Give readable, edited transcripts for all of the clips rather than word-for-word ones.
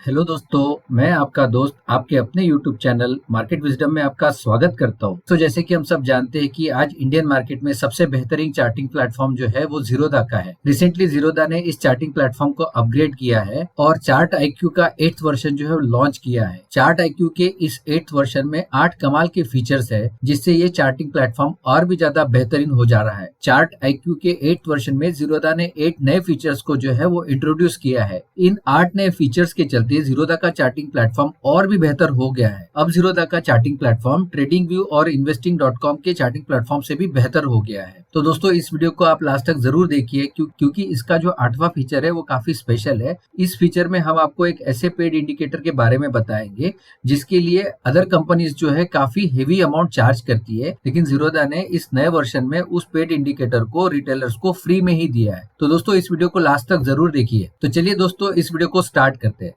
Hello दोस्तों, मैं आपका दोस्त आपके अपने यूट्यूब चैनल मार्केट विजडम में आपका स्वागत करता हूं। तो जैसे कि हम सब जानते हैं कि आज इंडियन मार्केट में सबसे बेहतरीन चार्टिंग प्लेटफॉर्म जो है वो जीरोधा का है। रिसेंटली जीरोधा ने इस चार्टिंग प्लेटफॉर्म को अपग्रेड किया है और चार्ट आईक्यू का 8th वर्जन जो है लॉन्च किया है। चार्ट आईक्यू के इस 8th वर्जन में 8 कमाल के फीचर्स है, जिससे ये चार्टिंग प्लेटफॉर्म और भी ज्यादा बेहतरीन हो जा रहा है। चार्ट आईक्यू के 8th वर्जन में जीरोधा ने 8 नए फीचर्स को जो है वो इंट्रोड्यूस किया है। इन 8 नए फीचर्स के चलते जीरोधा का चार्टिंग प्लेटफॉर्म और भी बेहतर हो गया है। अब जीरोधा का चार्टिंग प्लेटफॉर्म ट्रेडिंग व्यू और इन्वेस्टिंग.com के चार्टिंग प्लेटफॉर्म से भी बेहतर हो गया है। तो दोस्तों, इस वीडियो को आप लास्ट तक जरूर देखिए क्योंकि इसका जो 8वां फीचर है वो काफी स्पेशल है। इस फीचर में हम आपको एक ऐसे पेड इंडिकेटर के बारे में बताएंगे जिसके लिए अदर कंपनीज जो है काफी हेवी अमाउंट चार्ज करती है, लेकिन जीरोधा ने इस नए वर्जन में उस पेड इंडिकेटर को रिटेलर्स को फ्री में ही दिया है। तो दोस्तों, इस वीडियो को लास्ट तक जरूर देखिए। तो चलिए दोस्तों, इस वीडियो को स्टार्ट करते हैं।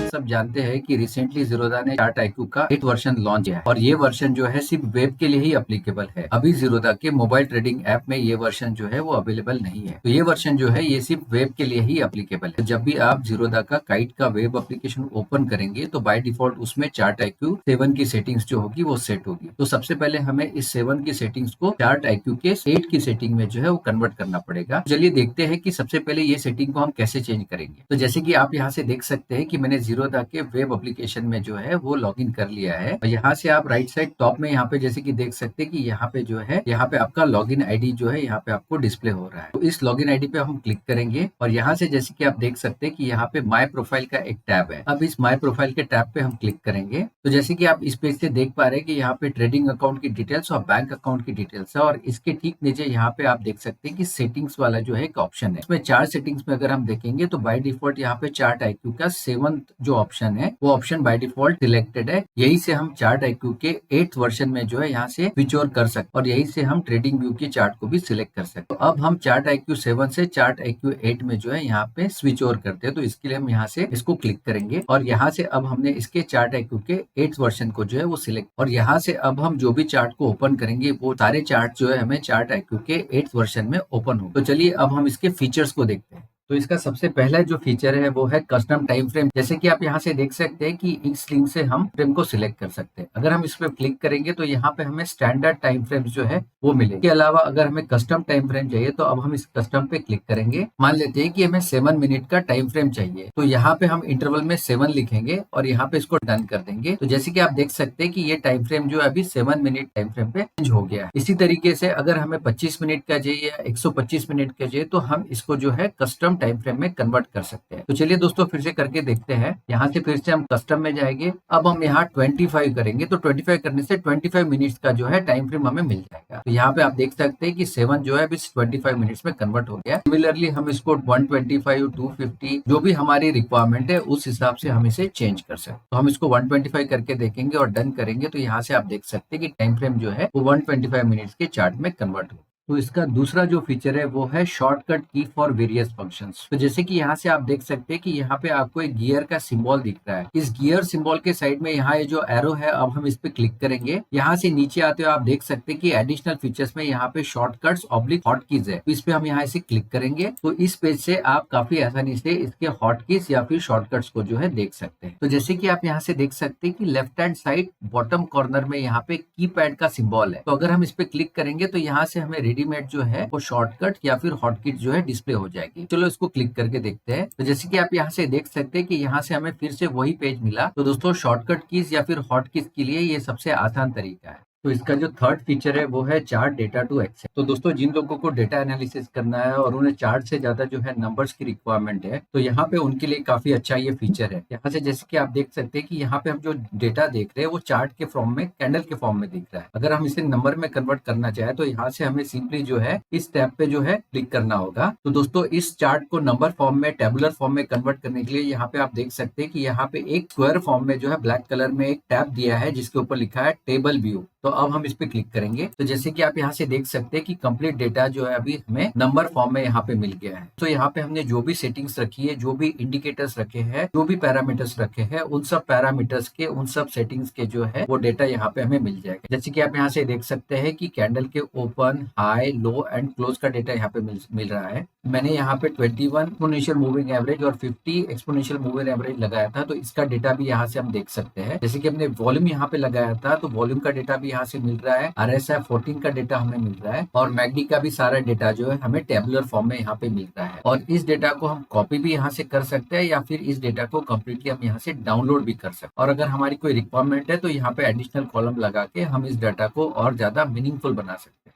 सब जानते हैं कि रिसेंटली जीरोधा ने चार्ट आईक्यू का 8 वर्जन लॉन्च किया है और ये वर्जन जो है सिर्फ वेब के लिए ही एप्लीकेबल है। अभी जीरोधा के मोबाइल ट्रेडिंग ऐप में ये वर्जन जो है वो अवेलेबल नहीं है। तो ये वर्जन जो है ये सिर्फ वेब के लिए ही एप्लीकेबल है। जब भी आप जीरोधा का काइट का वेब एप्लीकेशन ओपन करेंगे तो बाय डिफॉल्ट उसमें चार्ट आईक्यू 7 की सेटिंग्स जो होगी वो सेट होगी। तो सबसे पहले हमें इस 7 की सेटिंग्स को चार्ट आईक्यू के 8 की सेटिंग में जो है वो कन्वर्ट करना पड़ेगा। चलिए देखते हैं कि सबसे पहले ये सेटिंग को हम कैसे चेंज करेंगे। तो जैसे कि आप यहाँ से देख सकते हैं कि मैंने जीरोधा के वेब एप्लीकेशन में जो है वो लॉगिन कर लिया है और यहाँ से आप राइट साइड टॉप में यहाँ पे जैसे कि देख सकते हैं कि यहाँ पे जो है यहाँ पे आपका लॉगिन आईडी जो है यहाँ पे आपको डिस्प्ले हो रहा है। तो इस लॉगिन आईडी पे हम क्लिक करेंगे और यहाँ से जैसे कि आप देख सकते हैं कि यहाँ पे माय प्रोफाइल का एक टैब है। अब इस माय प्रोफाइल के टैब पे हम क्लिक करेंगे तो जैसे कि आप इस पेज से देख पा रहे हैं कि यहाँ पे ट्रेडिंग अकाउंट की डिटेल्स और बैंक अकाउंट की डिटेल्स है और इसके ठीक नीचे यहाँ पे आप देख सकते हैं कि सेटिंग्स वाला जो है एक ऑप्शन है। इसमें 4 सेटिंग्स में अगर हम देखेंगे तो बाय डिफॉल्ट यहाँ पे चार्ट आईक्यू का 7th जो ऑप्शन है वो ऑप्शन बाय डिफॉल्ट सिलेक्टेड है। यही से हम चार्ट आईक्यू के 8th वर्जन में जो है यहाँ से स्विच ओवर कर सकते और यही से हम ट्रेडिंग व्यू की चार्ट को भी सिलेक्ट कर सकते। तो अब हम चार्ट आईक्यू 7 से चार्ट आईक्यू 8 में जो है यहाँ पे स्विच ओवर करते हैं। तो इसके लिए हम यहाँ से इसको क्लिक करेंगे और यहाँ से अब हमने इसके चार्ट आईक्यू के 8th वर्जन को जो है वो सिलेक्ट और यहाँ से अब हम जो भी चार्ट को ओपन करेंगे वो सारे चार्ट जो है हमें चार्ट आईक्यू के 8th वर्जन में ओपन हो। तो चलिए अब हम इसके फीचर्स को देखते हैं। तो इसका सबसे पहला जो फीचर है वो है कस्टम टाइम फ्रेम। जैसे कि आप यहाँ से देख सकते हैं कि इस लिंक से हम फ्रेम को सिलेक्ट कर सकते हैं। अगर हम इस पे क्लिक करेंगे तो यहाँ पे हमें स्टैंडर्ड टाइम फ्रेम जो है वो मिले। इसके अलावा अगर हमें कस्टम टाइम फ्रेम चाहिए तो अब हम इस कस्टम पे क्लिक करेंगे। मान लेते हैं कि हमें 7 मिनट का टाइम फ्रेम चाहिए तो यहाँ पे हम इंटरवल में 7 लिखेंगे और यहाँ पे इसको डन कर देंगे। तो जैसे कि आप देख सकते हैं कि ये टाइम फ्रेम जो है अभी 7 मिनट टाइम फ्रेम पे चेंज हो गया है। इसी तरीके से अगर हमें 25 मिनट का चाहिए या 125 मिनट का चाहिए तो हम इसको जो है कस्टम टाइम फ्रेम में कन्वर्ट कर सकते हैं। तो चलिए दोस्तों फिर से करके देखते हैं। यहाँ से फिर से हम कस्टम में जाएंगे। अब हम यहाँ 25 करेंगे तो 25 करने से 25 मिनट्स का जो है टाइम फ्रेम हमें मिल जाएगा। तो यहाँ पे आप देख सकते हैं कि 7 जो है अभी 25 मिनट्स में कन्वर्ट हो गया। सिमिलरली हम इसको 125, 250 जो भी हमारी रिक्वायरमेंट है उस हिसाब से हम इसे चेंज कर सकते हैं। तो हम इसको 125 करके देखेंगे और डन करेंगे तो यहाँ से आप देख सकते हैं कि टाइम फ्रेम जो है वो 125 मिनट्स के चार्ट में कन्वर्ट हो। तो इसका दूसरा जो फीचर है वो है शॉर्टकट की फॉर वेरियस फंक्शंस। तो जैसे कि यहाँ से आप देख सकते हैं कि यहाँ पे आपको एक गियर का सिंबल दिख रहा है। इस गियर सिंबल के साइड में यहाँ ये जो एरो है अब हम इस पे क्लिक करेंगे। यहाँ से नीचे आते हुए आप देख सकते हैं कि एडिशनल फीचर्स में यहाँ पे शॉर्टकट्स ऑब्लिक हॉटकीज है। तो इस पे हम यहाँ से क्लिक करेंगे तो इस पेज से आप काफी आसानी से इसके हॉटकीज या फिर शॉर्टकट्स को जो है देख सकते हैं। तो जैसे कि आप यहाँ से देख सकते हैं कि left hand side bottom corner में यहाँ पे कीपैड का सिंबल है। तो अगर हम इस पे क्लिक करेंगे तो यहाँ से हमें रेडीमेड जो है वो शॉर्टकट या फिर हॉटकीज जो है डिस्प्ले हो जाएगी। चलो इसको क्लिक करके देखते हैं। तो जैसे कि आप यहाँ से देख सकते हैं कि यहाँ से हमें फिर से वही पेज मिला। तो दोस्तों शॉर्टकट कीज या फिर हॉटकीज के लिए ये सबसे आसान तरीका है। तो इसका जो थर्ड फीचर है वो है चार्ट डेटा टू एक्सेस। तो दोस्तों जिन लोगों को डेटा एनालिसिस करना है और उन्हें चार्ट से ज्यादा जो है नंबर्स की रिक्वायरमेंट है तो यहाँ पे उनके लिए काफी अच्छा ये फीचर है। यहाँ से जैसे कि आप देख सकते हैं कि यहाँ पे हम जो डेटा देख रहे हैं वो चार्ट के फॉर्म में कैंडल के फॉर्म में दिख रहा है। अगर हम इसे नंबर में कन्वर्ट करना चाहे तो यहाँ से हमें सिंपली जो है इस टैब पे जो है क्लिक करना होगा। तो दोस्तों इस चार्ट को नंबर फॉर्म में टेबुलर फॉर्म में कन्वर्ट करने के लिए यहाँ पे आप देख सकते हैं कि यहाँ पे एक स्क्वायर फॉर्म में जो है ब्लैक कलर में एक टैब दिया है जिसके ऊपर लिखा है टेबल व्यू। तो अब हम इस पे क्लिक करेंगे तो जैसे कि आप यहाँ से देख सकते हैं कि कंप्लीट डेटा जो है अभी हमें नंबर फॉर्म में यहाँ पे मिल गया है। तो यहाँ पे हमने जो भी सेटिंग्स रखी है, जो भी इंडिकेटर्स रखे हैं, जो भी पैरामीटर्स रखे हैं, उन सब पैरामीटर्स के, उन सब सेटिंग्स के जो है वो डेटा यहाँ पे हमें मिल जाएगा। जैसे कि आप यहाँ से देख सकते हैं कि कैंडल के open, high, low and close का डेटा यहाँ पे मिल रहा है। मैंने यहाँ पे 21 एक्सपोनेंशियल मूविंग एवरेज और 50 एक्सपोनेंशियल मूविंग एवरेज लगाया था, तो इसका डेटा भी यहाँ से हम देख सकते हैं। जैसे कि हमने वॉल्यूम यहाँ पे लगाया था, तो वॉल्यूम का डेटा भी यहाँ से मिल रहा है, RSI 14 का डेटा हमें मिल रहा है, और मैकडी का भी सारा डेटा जो है हमें टेबुलर फॉर्म में यहाँ पे मिल रहा है। और इस डेटा को हम कॉपी भी यहाँ से कर सकते हैं, या फिर इस डेटा को कम्प्लीटली हम यहाँ से डाउनलोड भी कर सकते हैं। और अगर हमारी कोई रिक्वायरमेंट है तो यहाँ पे एडिशनल कॉलम लगा के हम इस डाटा को और ज्यादा मीनिंगफुल बना सकते हैं।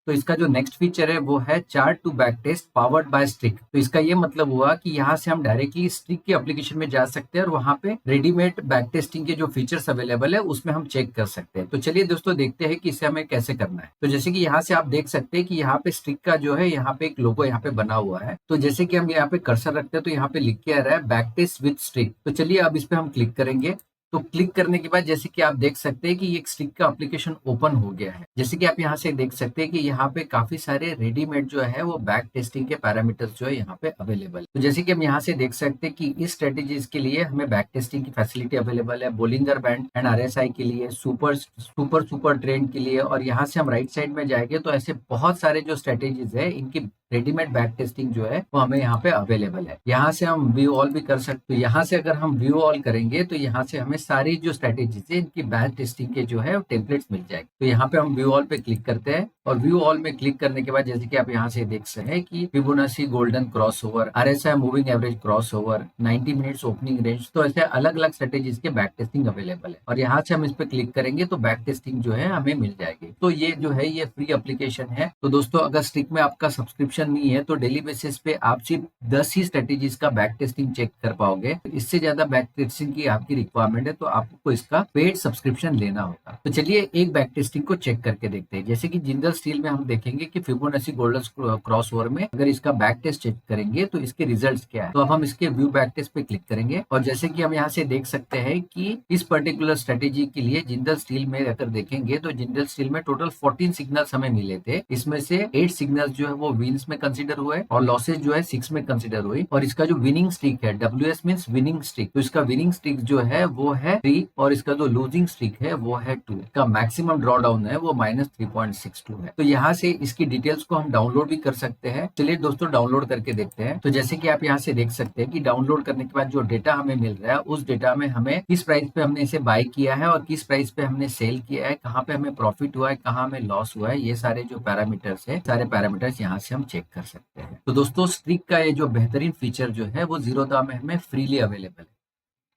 तो इसका जो नेक्स्ट फीचर है वो है chart to back test powered by Strike. तो इसका ये मतलब हुआ कि यहाँ से हम डायरेक्टली स्ट्रिक के एप्लीकेशन में जा सकते हैं और वहाँ पे रेडीमेड बैक टेस्टिंग के जो फीचर्स अवेलेबल है उसमें हम चेक कर सकते हैं। तो चलिए दोस्तों देखते हैं कि इसे हमें कैसे करना है। तो जैसे कि यहाँ से आप देख सकते हैं कि यहाँ पे स्ट्रिक का जो है यहाँ पे एक लोगो यहाँ पे बना हुआ है। तो जैसे कि हम यहाँ पे कर्सर रखते हैं तो यहाँ पे लिख के आ रहा है बैक टेस्ट विद स्ट्रिक। तो चलिए अब इस पे हम क्लिक करेंगे। तो क्लिक करने के बाद जैसे कि आप देख सकते हैं कि ये एक स्ट्रिक का एप्लीकेशन ओपन हो गया है। जैसे कि आप यहाँ से देख सकते हैं कि यहाँ पे काफी सारे रेडीमेड जो है वो बैक टेस्टिंग के पैरामीटर्स जो है यहाँ पे अवेलेबल है। तो जैसे कि हम यहाँ से देख सकते हैं कि इस स्ट्रेटेजीज के लिए हमें बैक टेस्टिंग की फैसिलिटी अवेलेबल है, बोलिंगर बैंड एंड RSI के लिए, सुपर ट्रेंड के लिए। और यहाँ से हम राइट साइड में जाएंगे तो ऐसे बहुत सारे जो स्ट्रेटेजीज है इनकी रेडीमेड बैक टेस्टिंग जो है वो हमें यहाँ पे अवेलेबल है। यहाँ से हम व्यू ऑल भी कर सकते हैं। यहाँ से अगर हम व्यू ऑल करेंगे तो यहाँ से हमें सारी जो स्ट्रेटेजीज है इनकी बैक टेस्टिंग के जो है टेम्पलेट्स मिल जाएंगे। तो यहाँ पे हम व्यू ऑल पे क्लिक करते हैं और व्यू ऑल में क्लिक करने के बाद जैसे कि आप यहाँ से देख सकते हैं कि Fibonacci golden crossover, RSI moving average crossover, 90 minutes opening range, तो ऐसे अलग अलग स्ट्रेटेजीज के बैक टेस्टिंग अवेलेबल है। और यहाँ से हम इस पे क्लिक करेंगे तो बैक टेस्टिंग जो है हमें मिल जाएगी। तो ये जो है ये फ्री एप्लीकेशन है। तो दोस्तों अगर स्ट्रिक में आपका सब्सक्रिप्शन नहीं है तो डेली बेसिस पे आप सिर्फ 10 ही स्ट्रेटेजीज का बैक टेस्टिंग चेक कर पाओगे। इससे ज्यादा बैक टेस्टिंग की आपकी रिक्वायरमेंट है तो आपको इसका पेड सब्सक्रिप्शन लेना होगा। तो चलिए एक बैक टेस्टिंग को चेक करके देखते हैं। जैसे कि जिंदल स्टील में हम देखेंगे कि फिबोनाची गोल्डन क्रॉसओवर में अगर इसका बैक टेस्ट चेक करेंगे तो इसके रिजल्ट्स क्या है। तो अब हम इसके व्यू बैक टेस्ट पे क्लिक करेंगे और जैसे कि हम यहाँ से देख सकते हैं कि इस पर्टिकुलर स्ट्रेटेजी के लिए जिंदल स्टील में अगर देखेंगे तो जिंदल स्टील में टोटल 14 सिग्नल्स हमें मिले थे। इसमें से 8 सिग्नल्स जो है वो विन्स में कंसिडर हुए और लॉसेज जो है 6 में कंसिडर हुई। और इसका जो विनिंग स्ट्रीक है, WS मींस विनिंग स्ट्रीक, तो इसका विनिंग स्ट्रीक जो है वो है 3 और इसका जो लूजिंग स्ट्रीक है वो है 2। इसका मैक्सिमम ड्रॉ डाउन है वो -3.62 है। तो यहाँ से इसकी डिटेल्स को हम डाउनलोड भी कर सकते हैं। चलिए दोस्तों डाउनलोड करके देखते हैं। तो जैसे कि आप यहाँ से देख सकते हैं कि डाउनलोड करने के बाद जो डेटा हमें मिल रहा है उस डेटा में हमें किस प्राइस पे हमने इसे बाय किया है और किस प्राइस पे हमने सेल किया है, कहाँ पे हमें प्रॉफिट हुआ है, कहाँ हमें लॉस हुआ है, ये सारे जो पैरामीटर्स है सारे पैरामीटर्स यहाँ से हम चेक कर सकते हैं। तो दोस्तों स्ट्रिक का ये जो बेहतरीन फीचर जो है वो ज़ीरोधा में हमें फ्रीली अवेलेबल है।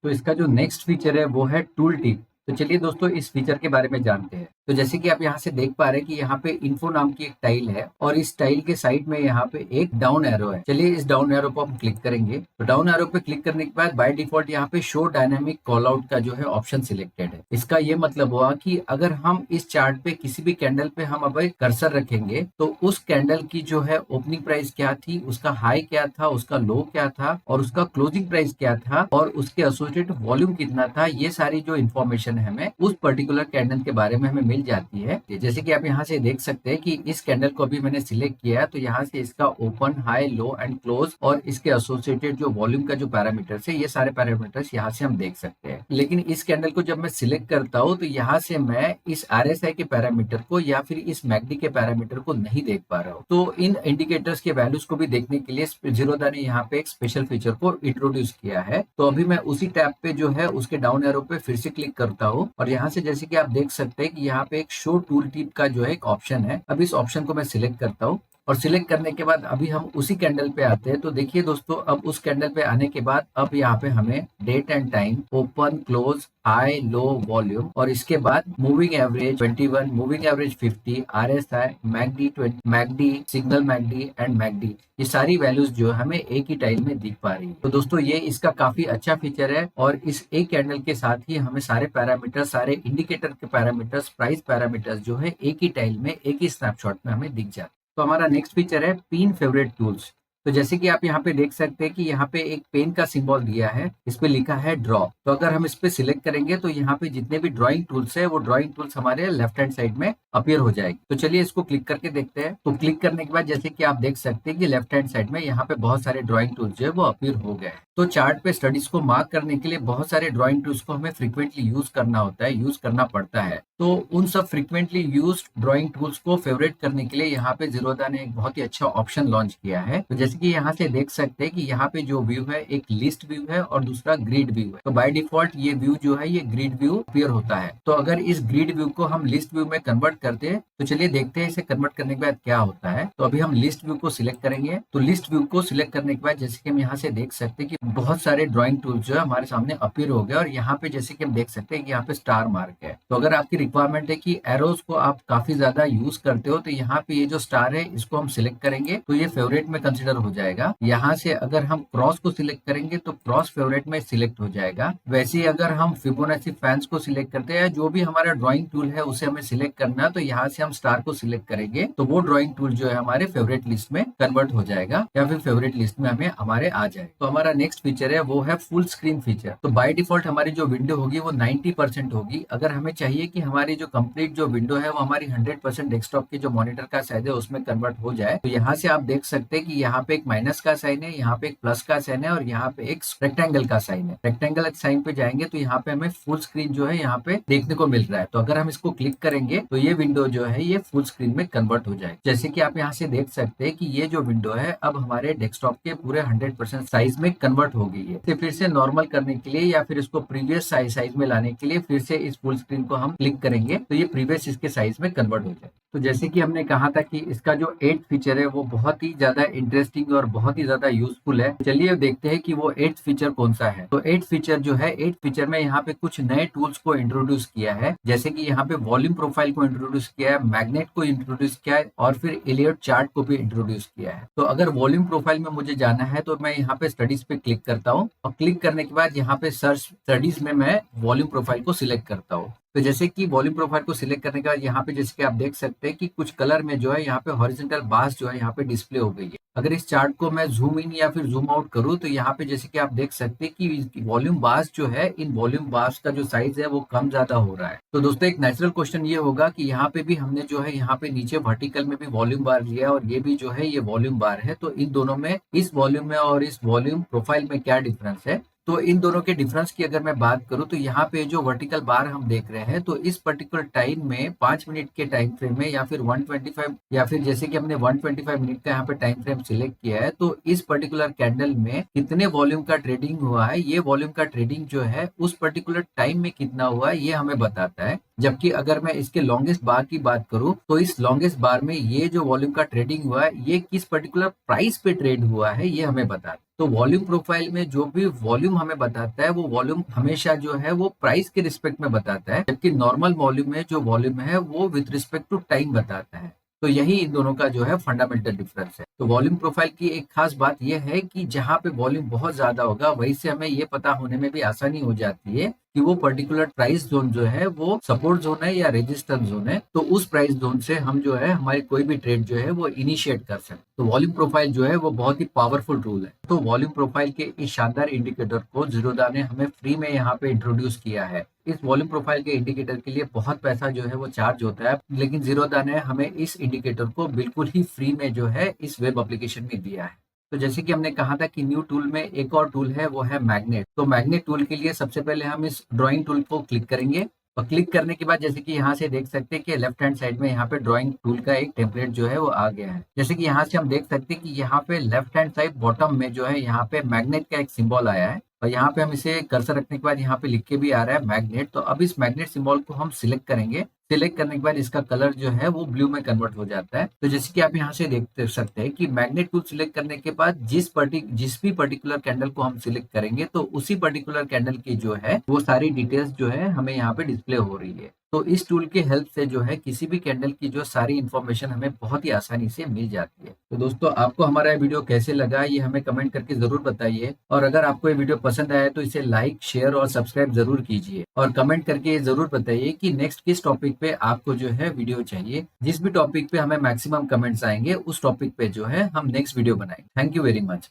तो इसका जो नेक्स्ट फीचर है वो है टूल टिप। तो चलिए दोस्तों इस फीचर के बारे में जानते हैं। तो जैसे कि आप यहाँ से देख पा रहे हैं कि यहाँ पे इन्फो नाम की एक टाइल है और इस टाइल के साइड में यहाँ पे एक डाउन एरो है। चलिए इस डाउन एरो को हम क्लिक करेंगे। तो डाउन एरो पे क्लिक करने के बाद बाय डिफॉल्ट यहाँ पे शो डायनामिक कॉल आउट का जो है ऑप्शन सिलेक्टेड है। इसका ये मतलब हुआ कि अगर हम इस चार्ट पे किसी भी कैंडल पे हम अब कर्सर रखेंगे तो उस कैंडल की जो है ओपनिंग प्राइस क्या थी, उसका हाई क्या था, उसका लो क्या था और उसका क्लोजिंग प्राइस क्या था और उसके एसोसिएटेड वॉल्यूम कितना था, ये सारी जो इन्फॉर्मेशन है हमें उस पर्टिकुलर कैंडल के बारे में हमें मिल जाती है। जैसे कि आप यहाँ से देख सकते हैं कि इस कैंडल को अभी मैंने सिलेक्ट किया है तो यहाँ से इसका open, high, low and close और इसके एसोसिएटेड जो वॉल्यूम का जो पैरामीटर्स है ये सारे पैरामीटर्स यहाँ से हम देख सकते हैं। लेकिन इस कैंडल को जब मैं सिलेक्ट करता हूँ तो यहाँ से मैं इस RSI के पैरामीटर को या फिर इस मैकडी के पैरामीटर को नहीं देख पा रहा हूँ। तो इन इंडिकेटर्स के वैल्यूज को भी देखने के लिए ज़ीरोधा ने यहाँ पे एक स्पेशल फीचर को इंट्रोड्यूस किया है। तो अभी मैं उसी टैब पे जो है उसके डाउन एरो पे फिर से क्लिक करता हूँ और यहाँ से जैसे कि आप देख सकते हैं कि यहाँ पे एक शो टूल टिप का जो है एक ऑप्शन है। अब इस ऑप्शन को मैं सिलेक्ट करता हूँ और सिलेक्ट करने के बाद अभी हम उसी कैंडल पे आते हैं। तो देखिए दोस्तों अब उस कैंडल पे आने के बाद अब यहाँ पे हमें date and time, open, close, high, low, volume और इसके बाद moving average 21, moving average 50, RSI, MACD 20, MACD, signal MACD and MACD, ये सारी वैल्यूज जो हमें एक ही टाइल में दिख पा रही है। तो दोस्तों ये इसका काफी अच्छा फीचर है और इस एक कैंडल के साथ ही हमें सारे पैरामीटर, सारे इंडिकेटर के पैरामीटर्स, प्राइस पैरामीटर्स जो है एक ही टाइल में, एक ही स्नैपशॉट में हमें दिख जाते हैं। तो हमारा नेक्स्ट फीचर है पिन फेवरेट टूल्स। तो जैसे कि आप यहाँ पे देख सकते हैं कि यहाँ पे एक पेन का सिंबल दिया है, इस पे लिखा है ड्रॉ। तो अगर हम इस पे सिलेक्ट करेंगे तो यहाँ पे जितने भी ड्राइंग टूल्स है वो ड्राइंग टूल्स हमारे लेफ्ट हैंड साइड में अपीयर हो जाएगी। तो चलिए इसको क्लिक करके देखते हैं। तो क्लिक करने के बाद जैसे कि आप देख सकते हैं कि लेफ्ट हैंड साइड में यहाँ पे बहुत सारे ड्राइंग टूल्स जो है वो अपीयर हो गए। तो चार्ट पे स्टडीज को मार्क करने के लिए बहुत सारे ड्राइंग टूल्स को हमें फ्रीक्वेंटली यूज करना होता है, यूज करना पड़ता है। तो उन सब फ्रीक्वेंटली यूज्ड ड्राइंग टूल्स को फेवरेट करने के लिए यहाँ पे ज़ीरोधा ने एक बहुत ही अच्छा ऑप्शन लॉन्च किया है। तो जैसे कि यहाँ से देख सकते हैं कि यहाँ पे जो व्यू है एक लिस्ट व्यू है और दूसरा ग्रिड व्यू है। तो बाय डिफॉल्ट ये व्यू जो है ये ग्रिड व्यू अपीयर होता है। तो अगर इस ग्रिड व्यू को हम लिस्ट व्यू में कन्वर्ट करते हैं तो चलिए देखते हैं इसे कन्वर्ट करने के बाद क्या होता है। तो अभी हम लिस्ट व्यू को सिलेक्ट करेंगे। तो लिस्ट व्यू को सिलेक्ट करने के बाद जैसे कि हम यहाँ से देख सकते हैं कि बहुत सारे ड्राइंग टूल्स जो है हमारे सामने अपीयर हो गए और यहाँ पे जैसे कि हम देख सकते हैं कि यहाँ पे स्टार मार्क है। तो अगर आपकी रिक्वायरमेंट है कि एरोज को आप काफी ज्यादा यूज करते हो तो यहाँ पे ये जो स्टार है इसको हम सिलेक्ट करेंगे तो ये फेवरेट में कंसिडर हो जाएगा। यहाँ से अगर हम क्रॉस को सिलेक्ट करेंगे तो क्रॉस फेवरेट में सिलेक्ट हो जाएगा। वैसे ही अगर हम फिबोनाची फैंस को सिलेक्ट करते हैं, जो भी हमारा ड्राइंग टूल है उसे हमें सिलेक्ट करना है, तो यहाँ से हम स्टार को सिलेक्ट करेंगे तो वो ड्राइंग टूल जो है हमारे फेवरेट लिस्ट में कन्वर्ट हो जाएगा या फिर फेवरेट लिस्ट में हमें हमारे आ जाए। तो हमारा नेक्स्ट फीचर है वो है फुल स्क्रीन फीचर। तो बाय डिफॉल्ट हमारी जो विंडो होगी वो 90% होगी। अगर हमें चाहिए कि हमारी जो कंप्लीट जो विंडो है वो हमारी 100% डेस्कटॉप के जो मॉनिटर का साइज है उसमें कन्वर्ट हो जाए, तो यहाँ से आप देख सकते हैं कि यहाँ पे एक माइनस का साइन है, यहाँ पे एक प्लस का साइन है और यहाँ पे एक रेक्टेंगल का साइन है। रेक्टेंगल साइन पे जाएंगे तो यहाँ पे हमें फुल स्क्रीन जो है यहाँ पे देखने को मिल रहा है। तो अगर हम इसको क्लिक करेंगे तो ये विंडो जो है ये फुल स्क्रीन में कन्वर्ट हो जाए। जैसे कि आप यहाँ से देख सकते हैं कि ये जो विंडो है अब हमारे डेस्कटॉप के पूरे 100% साइज में कन्वर्ट हो गई है। तो फिर से नॉर्मल करने के लिए या फिर इसको प्रीवियस साइज में लाने के लिए फिर से इस फुल स्क्रीन को हम क्लिक करेंगे तो ये प्रीवियस इसके साइज में कन्वर्ट हो जाए। तो जैसे कि हमने कहा था कि इसका जो 8th फीचर है वो बहुत ही ज्यादा इंटरेस्टिंग और बहुत ही ज्यादा यूजफुल है। चलिए देखते हैं कि वो 8th फीचर कौन सा है। तो 8th फीचर जो है 8th फीचर में यहाँ पे कुछ नए टूल्स को इंट्रोड्यूस किया है। जैसे कि यहाँ पे वॉल्यूम प्रोफाइल को इंट्रोड्यूस किया है, मैग्नेट को इंट्रोड्यूस किया है और फिर इलियट चार्ट को भी इंट्रोड्यूस किया है। तो अगर वॉल्यूम प्रोफाइल में मुझे जाना है तो मैं यहाँ पे स्टडीज पे क्लिक करता हूँ और क्लिक करने के बाद यहाँ पे सर्च स्टडीज में मैं वॉल्यूम प्रोफाइल को सिलेक्ट करता हूँ। तो जैसे कि वॉल्यूम प्रोफाइल को सिलेक्ट करने के बाद यहाँ पे जैसे कि आप देख सकते हैं कि कुछ कलर में जो है यहाँ पे हॉरिजॉन्टल बार्स जो है यहाँ पे डिस्प्ले हो गई है। अगर इस चार्ट को मैं जूम इन या फिर जूम आउट करूँ तो यहाँ पे जैसे कि आप देख सकते हैं कि वॉल्यूम बार्स जो है इन वॉल्यूम बार्स का जो साइज है वो कम ज्यादा हो रहा है। तो दोस्तों एक नेचुरल क्वेश्चन ये होगा कि यहाँ पे भी हमने जो है यहाँ पे नीचे वर्टिकल में भी वॉल्यूम बार लिया है और ये भी जो है ये वॉल्यूम बार है। तो इन दोनों में इस वॉल्यूम में और इस वॉल्यूम प्रोफाइल में क्या डिफरेंस है। तो इन दोनों के डिफरेंस की अगर मैं बात करूं तो यहाँ पे जो वर्टिकल बार हम देख रहे हैं तो इस पर्टिकुलर टाइम में 5 मिनट के टाइम फ्रेम में या फिर 125 या फिर जैसे कि हमने 125 मिनट का यहाँ पे टाइम फ्रेम सिलेक्ट किया है तो इस पर्टिकुलर कैंडल में कितने वॉल्यूम का ट्रेडिंग हुआ है, ये वॉल्यूम का ट्रेडिंग जो है उस पर्टिकुलर टाइम में कितना हुआ है ये हमें बताता है। जबकि अगर मैं इसके लॉन्गेस्ट बार की बात करूं तो इस लॉन्गेस्ट बार में ये जो वॉल्यूम का ट्रेडिंग हुआ है ये किस पर्टिकुलर प्राइस पे ट्रेड हुआ है ये हमें बताता है। तो वॉल्यूम प्रोफाइल में जो भी वॉल्यूम हमें बताता है वो वॉल्यूम हमेशा जो है वो प्राइस के रिस्पेक्ट में बताता है, जबकि नॉर्मल वॉल्यूम में जो वॉल्यूम है वो विद रिस्पेक्ट टू टाइम बताता है। तो यही इन दोनों का जो है फंडामेंटल डिफरेंस है। तो वॉल्यूम प्रोफाइल की एक खास बात यह है कि जहां पे वॉल्यूम बहुत ज्यादा होगा वहीं से हमें ये पता होने में भी आसानी हो जाती है कि वो पर्टिकुलर प्राइस जोन जो है वो सपोर्ट जोन है या रेजिस्टेंस जोन है। तो उस प्राइस जोन से हम जो है हमारी कोई भी ट्रेड जो है वो इनिशिएट कर सकते। तो वॉल्यूम प्रोफाइल जो है वो बहुत ही पावरफुल टूल है। तो वॉल्यूम प्रोफाइल के इस शानदार इंडिकेटर को ज़ीरोधा ने हमें फ्री में यहाँ पे इंट्रोड्यूस किया है। इस वॉल्यूम प्रोफाइल के इंडिकेटर के लिए बहुत पैसा जो है वो चार्ज होता है, लेकिन ज़ीरोधा ने हमें इस इंडिकेटर को बिल्कुल ही फ्री में जो है इस वेब एप्लीकेशन में दिया है। तो जैसे कि हमने कहा था कि न्यू टूल में एक और टूल है वो है मैग्नेट। तो मैग्नेट टूल के लिए सबसे पहले हम इस ड्राइंग टूल को क्लिक करेंगे और क्लिक करने के बाद जैसे कि यहाँ से देख सकते हैं कि लेफ्ट हैंड साइड में यहाँ पे ड्राइंग टूल का एक टेम्पलेट जो है वो आ गया है। जैसे कि यहाँ से हम देख सकते हैं कि यहाँ पे लेफ्ट हैंड साइड बॉटम में जो है यहाँ पे मैग्नेट का एक सिंबल आया है और यहाँ पे हम इसे कर्सर रखने के बाद यहाँ पे लिख के भी आ रहा है मैग्नेट। तो अब इस मैग्नेट सिंबल को हम सिलेक्ट करेंगे। सिलेक्ट करने के बाद इसका कलर जो है वो ब्लू में कन्वर्ट हो जाता है। तो जैसे कि आप यहाँ से देख सकते हैं कि मैग्नेट टूल सिलेक्ट करने के बाद जिस भी पर्टिकुलर कैंडल को हम सिलेक्ट करेंगे तो उसी पर्टिकुलर कैंडल की जो है वो सारी डिटेल्स जो है हमें यहाँ पे डिस्प्ले हो रही है। तो इस टूल के हेल्प से जो है किसी भी कैंडल की जो सारी इन्फॉर्मेशन हमें बहुत ही आसानी से मिल जाती है। तो दोस्तों आपको हमारा वीडियो कैसे लगा ये हमें कमेंट करके जरूर बताइए और अगर आपको ये वीडियो पसंद आया तो इसे लाइक, शेयर और सब्सक्राइब जरूर कीजिए और कमेंट करके जरूर बताइए कि नेक्स्ट किस टॉपिक पे आपको जो है वीडियो चाहिए। जिस भी टॉपिक पे हमें मैक्सिमम कमेंट्स आएंगे उस टॉपिक पे जो है हम नेक्स्ट वीडियो बनाएंगे। Thank you very much.